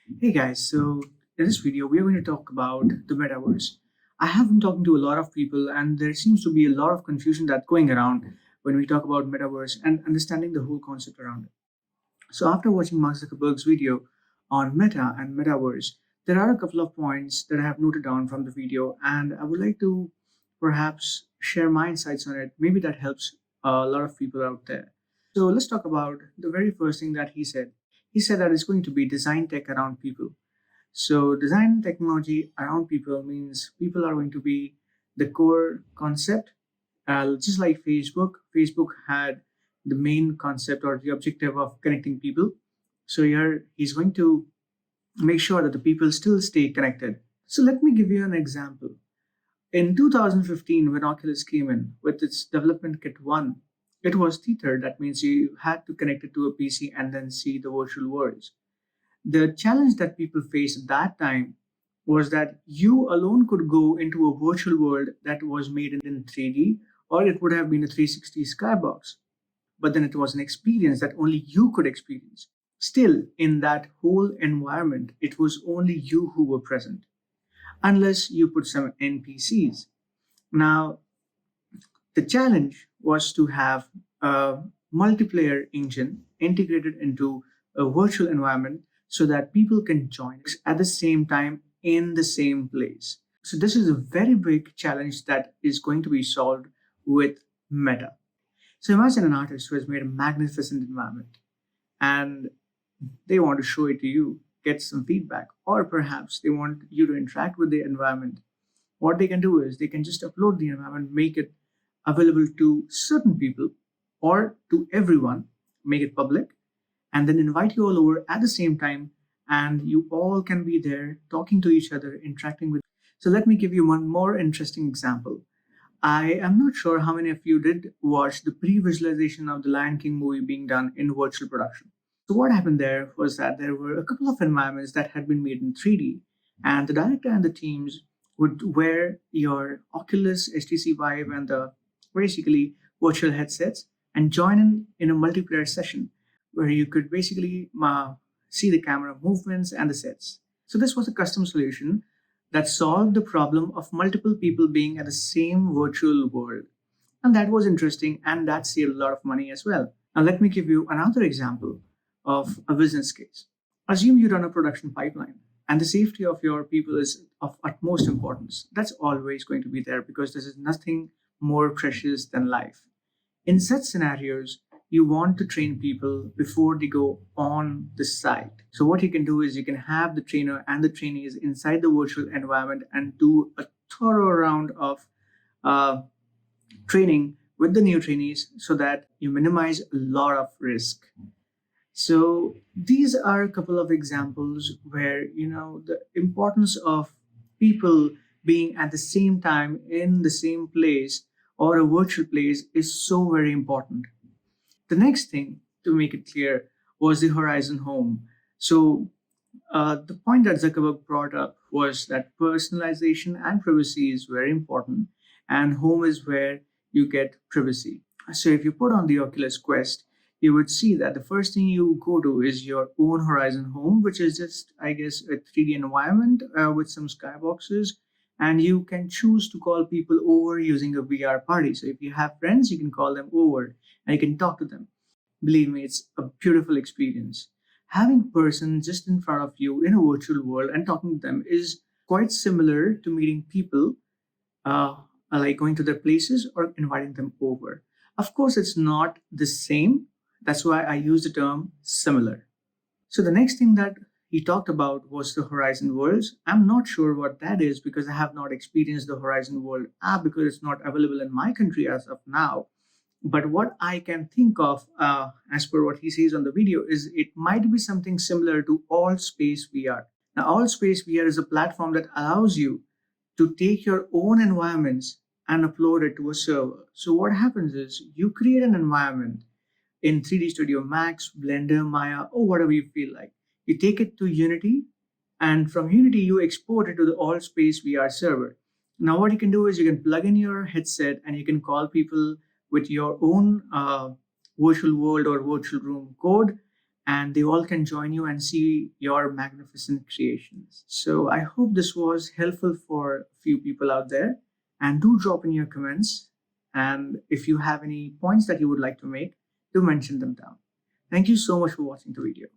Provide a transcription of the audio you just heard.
Hey guys, so in this video, we are going to talk about the metaverse. I have been talking to a lot of people, and there seems to be a lot of confusion that's going around when we talk about metaverse and understanding the whole concept around it. So, after watching Mark Zuckerberg's video on Meta and metaverse, there are a couple of points that I have noted down from the video, and I would like to perhaps share my insights on it. Maybe that helps a lot of people out there. So let's talk about the very first thing that he said. He said that it's going to be design tech around people. So design technology around people means people are going to be the core concept. Just like Facebook had the main concept or the objective of connecting people. So here he's going to make sure that the people still stay connected. So let me give you an example. In 2015, when Oculus came in with its development kit 1, it was tethered. That means you had to connect it to a PC and then see the virtual worlds. The challenge that people faced at that time was that you alone could go into a virtual world that was made in 3D, or it would have been a 360 skybox. But then it was an experience that only you could experience. Still, in that whole environment, it was only you who were present, unless you put some NPCs. Now, the challenge was to have a multiplayer engine integrated into a virtual environment so that people can join at the same time in the same place. So, this is a very big challenge that is going to be solved with Meta. So, imagine an artist who has made a magnificent environment and they want to show it to you, get some feedback, or perhaps they want you to interact with the environment. What they can do is they can just upload the environment, make it available to certain people or to everyone, make it public, and then invite you all over at the same time. And you all can be there talking to each other, interacting with. So, let me give you one more interesting example. I am not sure how many of you did watch the pre visualization of the Lion King movie being done in virtual production. So what happened there was that there were a couple of environments that had been made in 3D, and the director and the teams would wear your Oculus HTC Vive and the basically virtual headsets and join in a multiplayer session where you could basically see the camera movements and the sets. So this was a custom solution that solved the problem of multiple people being at the same virtual world. And that was interesting and that saved a lot of money as well. Now, let me give you another example of a business case. Assume you run a production pipeline and the safety of your people is of utmost importance. That's always going to be there because this is nothing more precious than life. In such scenarios, you want to train people before they go on the site. So, what you can do is you can have the trainer and the trainees inside the virtual environment and do a thorough round of uh, training with the new trainees so that you minimize a lot of risk. So these are a couple of examples where the importance of people being at the same time in the same place or a virtual place is so very important. The next thing to make it clear was the Horizon Home. So the point that Zuckerberg brought up was that personalization and privacy is very important, and home is where you get privacy. So if you put on the Oculus Quest, you would see that the first thing you go to is your own Horizon Home, which is just, I guess, a 3D environment with some skyboxes. And you can choose to call people over using a VR party. So if you have friends, you can call them over and you can talk to them. Believe me, it's a beautiful experience. Having a person just in front of you in a virtual world and talking to them is quite similar to meeting people, uh, like going to their places or inviting them over. Of course, it's not the same. That's why I use the term similar. So the next thing that he talked about was the Horizon Worlds. I'm not sure what that is because I have not experienced the Horizon World app because it's not available in my country as of now. But what I can think of, as per what he says on the video, is it might be something similar to Altspace VR. Now, Altspace VR is a platform that allows you to take your own environments and upload it to a server. So, what happens is you create an environment in 3D Studio Max, Blender, Maya, or whatever you feel like. You take it to Unity, and from Unity, you export it to the Allspace VR server. Now, what you can do is you can plug in your headset and you can call people with your own virtual world or virtual room code, and they all can join you and see your magnificent creations. So I hope this was helpful for a few people out there. And do drop in your comments. And if you have any points that you would like to make, do mention them down. Thank you so much for watching the video.